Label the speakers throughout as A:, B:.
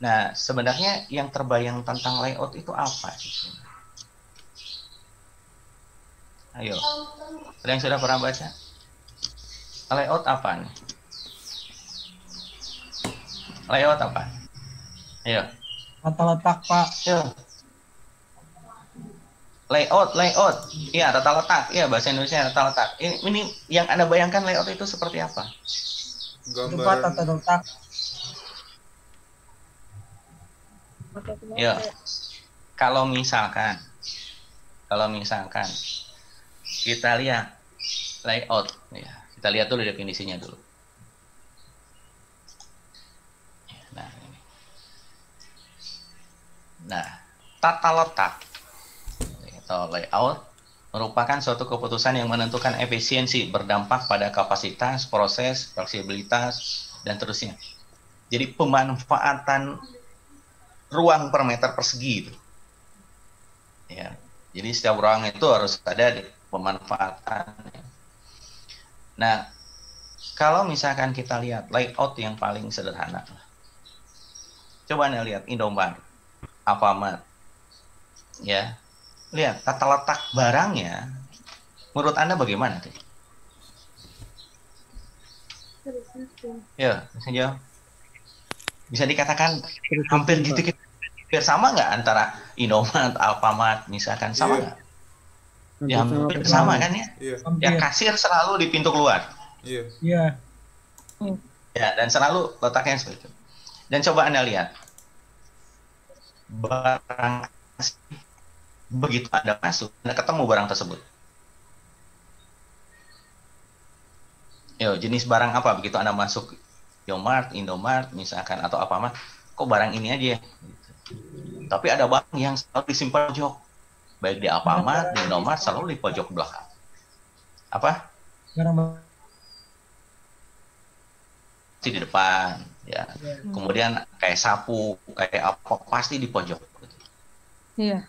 A: Nah, sebenarnya yang terbayang tentang layout itu apa sih? Ayo, ada yang sudah pernah baca? Layout apa nih? Layout apa? Ayo.
B: Tata letak, Pak.
A: Ayo. Layout. Iya, tata letak. Iya, bahasa Indonesia tata letak. Ini yang Anda bayangkan layout itu seperti apa?
B: Itu Pak
C: Gambaran.
B: tata letak.
A: Ayo. Kalau misalkan kita lihat layout, ya, kita lihat dulu definisinya dulu. Nah, ini. Nah, tata letak atau layout merupakan suatu keputusan yang menentukan efisiensi, berdampak pada kapasitas, proses, fleksibilitas, dan terusnya. Jadi pemanfaatan ruang per meter persegi itu. Ya. Jadi setiap ruang itu harus ada di pemanfaatan. Nah, kalau misalkan kita lihat layout yang paling sederhana, coba Anda lihat Indomaret, Alfamart, ya, lihat tata letak barangnya. Menurut Anda bagaimana? Ya, bisa dikatakan hampir gitu, hampir sama nggak antara Indomaret, Alfamart, misalkan sama
C: Iya,
A: nggak? Ya hampir sama kan ya?
C: iya,
A: Ya
B: Hampir.
A: kasir selalu di pintu keluar.
C: iya.
B: Iya.
A: Ya, dan selalu letaknya seperti itu. Dan coba Anda lihat, barang begitu Anda masuk, Anda ketemu barang tersebut. Yo, jenis barang apa begitu Anda masuk Indomart, misalkan, atau apa mah, kok barang ini aja ya? Tapi ada barang yang selalu disimpan pojok, baik di Alfamart, di Indomart, selalu di pojok belakang. Apa?
B: Barang
A: Di depan, ya. Kemudian kayak sapu, kayak apa, pasti di pojok.
D: Iya.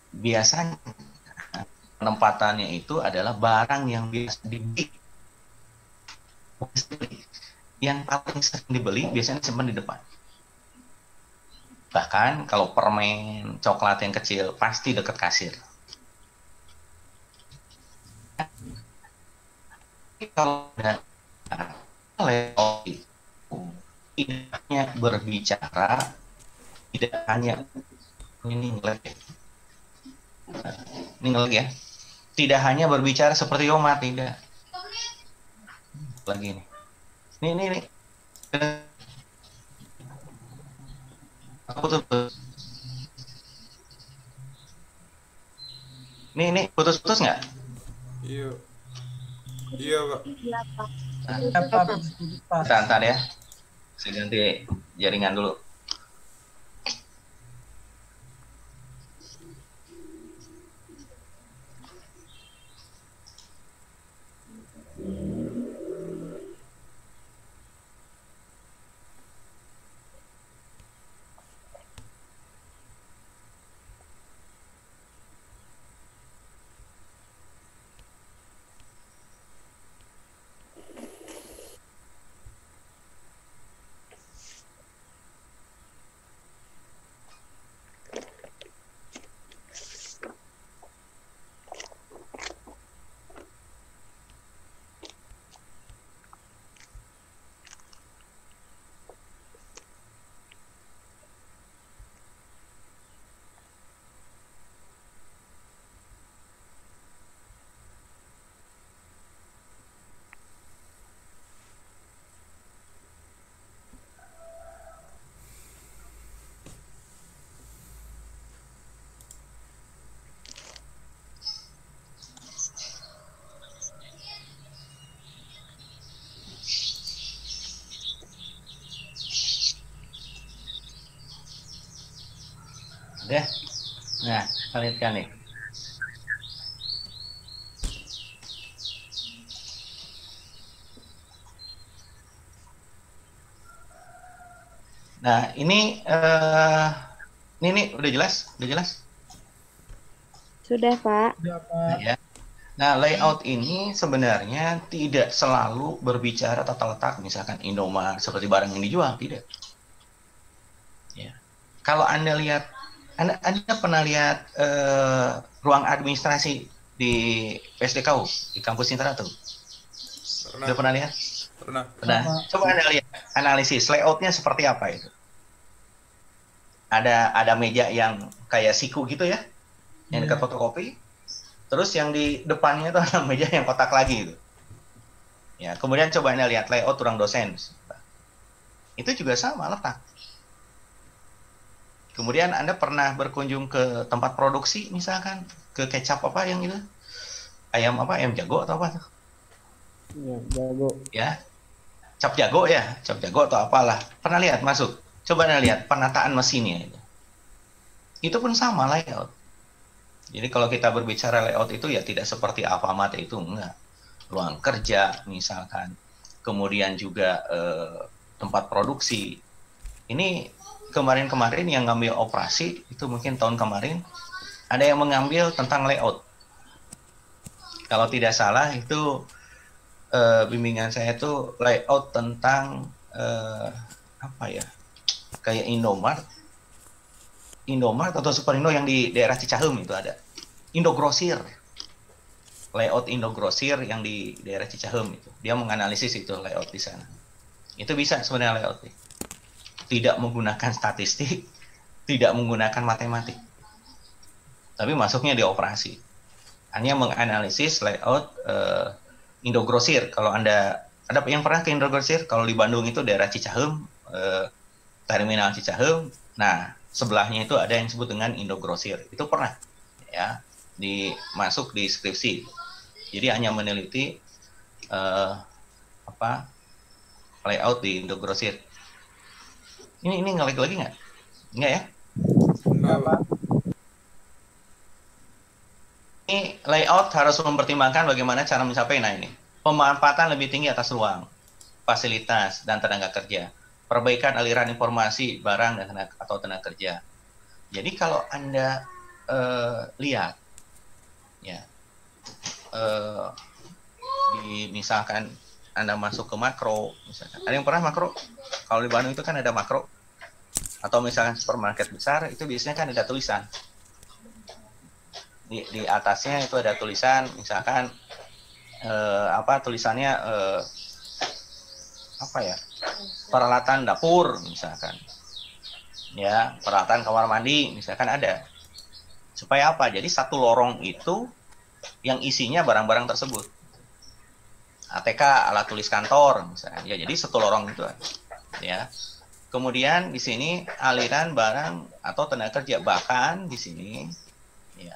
A: Biasanya penempatannya itu adalah barang yang biasa dibeli. Yang paling sering dibeli biasanya simpan di depan. Bahkan kalau permen, coklat yang kecil, pasti dekat kasir. Kalau ada layout itu tidak hanya berbicara, tidak hanya ini ngelag ya, tidak hanya berbicara seperti Yoma, tidak lagi ini aku tuh ini putus-putus nggak?
C: Iya. Iya, Pak.
B: apa Pak?
A: Ntar ya, saya ganti jaringan dulu. Ya, nah kita lihat nih. Nah ini udah jelas,
D: Sudah, Pak.
B: Udah,
A: Nah,
B: Pak.
A: ya. Nah, layout ini sebenarnya tidak selalu berbicara tata letak, misalkan Indomaret seperti barang yang dijual, tidak. Ya. Kalau Anda lihat, Anda pernah lihat ruang administrasi di PSDKU di kampus Intra tuh? Udah pernah lihat?
C: Pernah.
A: Pernah. Coba Anda lihat analisis layoutnya seperti apa itu. Ada meja yang kayak siku gitu ya, yang dekat fotokopi. Terus yang di depannya itu ada meja yang kotak lagi itu. Ya, kemudian coba Anda lihat layout ruang dosen. Itu juga sama letak. Kemudian Anda pernah berkunjung ke tempat produksi misalkan, ke kecap apa yang itu? Ayam apa? Ayam jago atau apa tuh?
E: Iya, jago.
A: Ya. Cap jago ya, cap jago atau apalah. Pernah lihat masuk? Coba Anda lihat penataan mesinnya itu. Itu pun sama layout. Jadi kalau kita berbicara layout itu ya tidak seperti Alfamart itu, enggak. Ruang kerja misalkan. Kemudian juga tempat produksi. Ini kemarin-kemarin yang ngambil operasi, itu mungkin tahun kemarin, ada yang mengambil tentang layout. Kalau tidak salah itu bimbingan saya itu layout tentang apa ya, kayak Indomart atau Superindo yang di daerah Cicahem itu ada. Indogrosir. Layout Indogrosir yang di daerah Cicahem itu. Dia menganalisis itu layout di sana. Itu bisa sebenarnya layout. Tidak menggunakan statistik, tidak menggunakan matematik. Tapi masuknya di operasi. Hanya menganalisis layout Indogrosir. Kalau Anda yang pernah ke Indogrosir, kalau di Bandung itu daerah Cicahem, terminal Cicahem. Nah, sebelahnya itu ada yang disebut dengan Indogrosir. Itu pernah ya masuk di skripsi. Jadi hanya meneliti layout di Indogrosir. Ini ngelag lagi nggak? Nggak ya? Ini layout harus mempertimbangkan bagaimana cara mencapai. Nah ini pemanfaatan lebih tinggi atas ruang, fasilitas dan tenaga kerja, perbaikan aliran informasi, barang dan tenaga kerja. Jadi kalau Anda lihat ya misalkan Anda masuk ke makro, misalkan ada yang pernah makro? Kalau di Bandung itu kan ada makro, atau misalkan supermarket besar itu biasanya kan ada tulisan di atasnya itu ada tulisan, misalkan tulisannya peralatan dapur misalkan, ya peralatan kamar mandi misalkan ada. Supaya apa? Jadi satu lorong itu yang isinya barang-barang tersebut. ATK, alat tulis kantor misalkan. Ya jadi satu lorong itu ya. Kemudian di sini aliran barang atau tenaga kerja, bahkan di sini ya.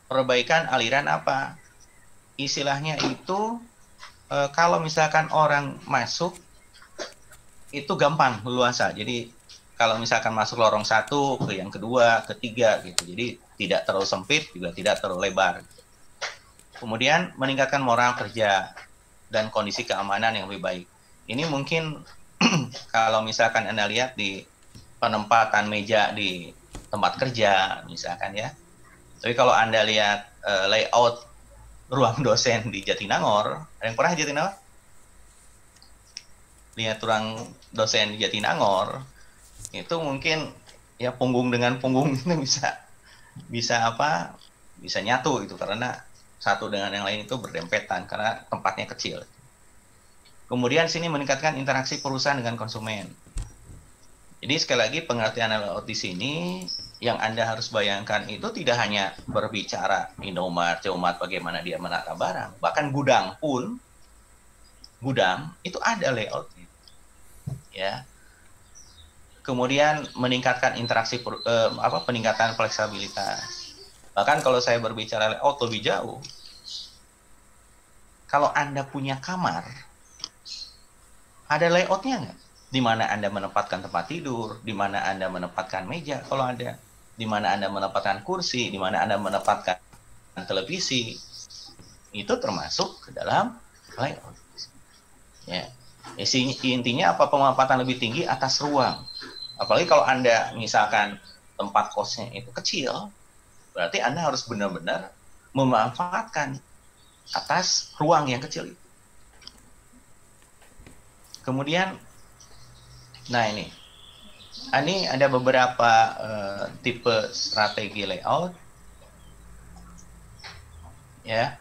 A: Perbaikan aliran apa? Istilahnya itu kalau misalkan orang masuk itu gampang leluasa. Jadi kalau misalkan masuk lorong satu ke yang kedua, ketiga gitu. Jadi tidak terlalu sempit juga tidak terlalu lebar. Kemudian meningkatkan moral kerja dan kondisi keamanan yang lebih baik. Ini mungkin kalau misalkan Anda lihat di penempatan meja di tempat kerja misalkan ya. Tapi kalau Anda lihat layout ruang dosen di Jatinangor, ada yang pernah Jatinangor? Lihat ruang dosen di Jatinangor, itu mungkin ya punggung dengan punggung itu bisa nyatu itu karena satu dengan yang lain itu berdempetan karena tempatnya kecil. Kemudian sini meningkatkan interaksi perusahaan dengan konsumen. Jadi sekali lagi pengertian layout di sini yang Anda harus bayangkan itu tidak hanya berbicara Indomart, Comart, bagaimana dia menata barang, bahkan gudang itu ada layoutnya, ya. Kemudian meningkatkan interaksi, peningkatan fleksibilitas. Bahkan kalau saya berbicara layout lebih jauh, kalau Anda punya kamar, ada layoutnya nggak? Di mana Anda menempatkan tempat tidur, di mana Anda menempatkan meja, kalau ada, di mana Anda menempatkan kursi, di mana Anda menempatkan televisi, itu termasuk ke dalam layout. Ya. Intinya apa? Pemanfaatan lebih tinggi atas ruang. Apalagi kalau Anda misalkan tempat kosnya itu kecil, berarti Anda harus benar-benar memanfaatkan atas ruang yang kecil itu. Kemudian, nah ini, Ini ada beberapa tipe strategi layout, ya.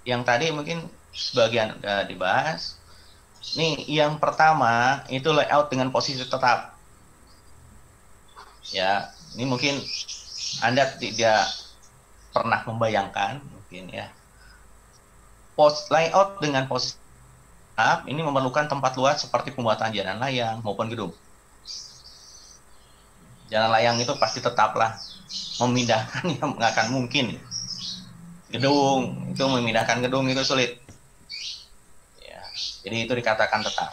A: Yang tadi mungkin sebagian dibahas. Nih, yang pertama itu layout dengan posisi tetap. Ya, ini mungkin Anda tidak pernah membayangkan, mungkin ya. Layout dengan posisi tetap ini memerlukan tempat luas seperti pembuatan jalan layang maupun gedung. Jalan layang itu pasti tetaplah, memindahkan yang nggak akan mungkin. Gedung itu memindahkan gedung itu sulit. Ya, jadi itu dikatakan tetap.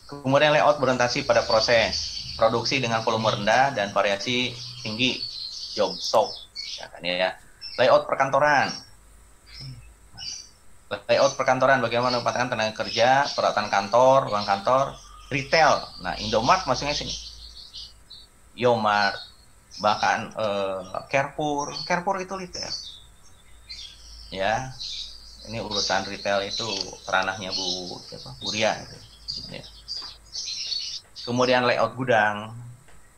A: Kemudian layout berorientasi pada proses produksi dengan volume rendah dan variasi tinggi, job scope, ya kan ya. Layout perkantoran. Layout perkantoran bagaimana menempatkan tenaga kerja, peralatan kantor, ruang kantor, retail. Nah, Indomart maksudnya sini. Yomart, bahkan Carrefour itu retail. Ya. Ini urusan retail itu ranahnya Bu Ria gitu. Ya. Kemudian layout gudang,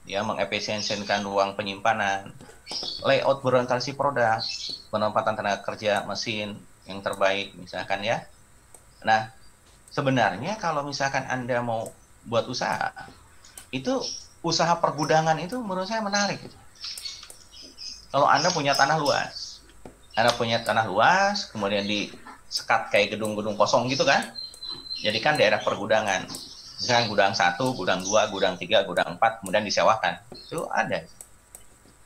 A: ya, mengefisiensikan ruang penyimpanan. Layout berorientasi produk, penempatan tenaga kerja, mesin yang terbaik misalkan ya. Nah, sebenarnya kalau misalkan Anda mau buat usaha, itu usaha pergudangan itu menurut saya menarik gitu. Kalau Anda punya tanah luas, kemudian disekat kayak gedung-gedung kosong gitu kan, jadikan daerah pergudangan. Misalkan gudang 1, gudang 2, gudang 3, gudang 4, kemudian disewakan. Itu ada.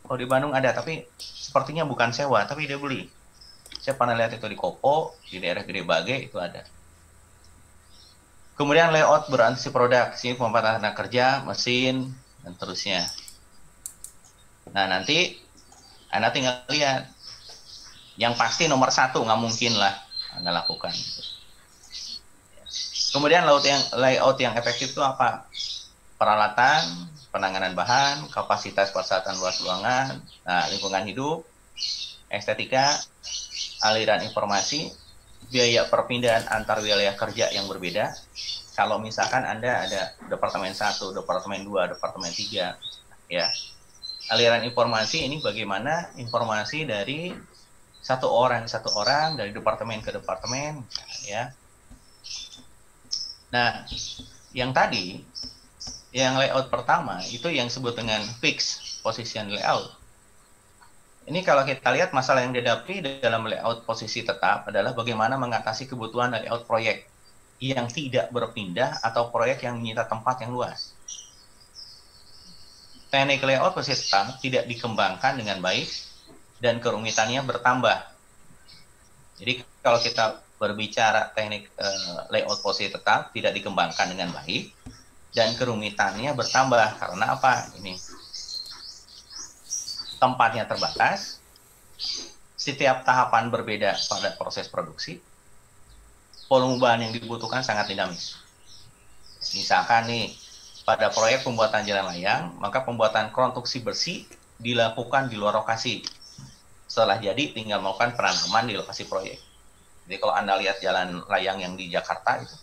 A: Kalau di Bandung ada, tapi sepertinya bukan sewa, tapi dia beli. Saya pernah lihat itu di Kopo, di daerah Gede Bage itu ada. Kemudian layout berorientasi produk, sini pemanfaatan tenaga kerja, mesin, dan terusnya. Nah, nanti Anda tinggal lihat. Yang pasti nomor 1 nggak mungkin lah Anda lakukan. Kemudian layout yang efektif itu apa? Peralatan, penanganan bahan, kapasitas peralatan luas ruangan, nah, lingkungan hidup, estetika, aliran informasi, biaya perpindahan antar wilayah kerja yang berbeda. Kalau misalkan Anda ada departemen 1, departemen 2, departemen 3, ya. Aliran informasi ini bagaimana informasi dari satu orang dari departemen ke departemen, ya. Nah, yang tadi, yang layout pertama itu yang disebut dengan fixed position layout. Ini kalau kita lihat masalah yang dihadapi dalam layout posisi tetap adalah bagaimana mengatasi kebutuhan layout proyek yang tidak berpindah atau proyek yang menyita tempat yang luas. Teknik layout posisi tetap tidak dikembangkan dengan baik dan kerumitannya bertambah. Jadi kalau kita berbicara teknik layout posisi tetap tidak dikembangkan dengan baik dan kerumitannya bertambah karena apa? Ini tempatnya terbatas, setiap tahapan berbeda pada proses produksi, volume bahan yang dibutuhkan sangat dinamis. Misalkan nih, pada proyek pembuatan jalan layang, maka pembuatan konstruksi bersih dilakukan di luar lokasi. Setelah jadi, tinggal melakukan penanaman di lokasi proyek. Jadi kalau Anda lihat jalan layang yang di Jakarta itu,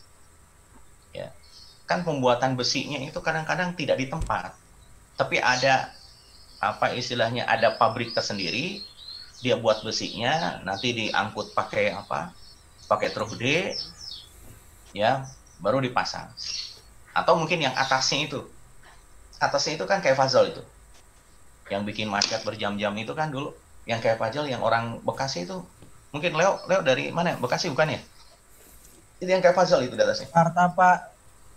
A: ya, kan pembuatan besinya itu kadang-kadang tidak di tempat, tapi ada apa istilahnya, ada pabrik tersendiri, dia buat besinya, nanti diangkut pakai pakai truk gede, ya, baru dipasang. Atau mungkin yang atasnya itu kan kayak puzzle itu, yang bikin macet berjam-jam itu kan dulu, yang kayak puzzle yang orang Bekasi itu, mungkin Leo dari mana? Bekasi bukan ya? Itu yang kayak puzzle itu di atasnya.
B: Jakarta, Pak.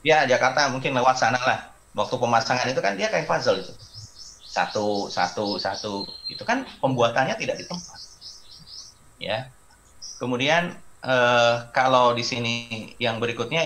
A: Ya, Jakarta, mungkin lewat sana lah. Waktu pemasangan itu kan dia kayak puzzle itu. Satu, itu kan pembuatannya tidak di tempat, ya. Kemudian kalau di sini yang berikutnya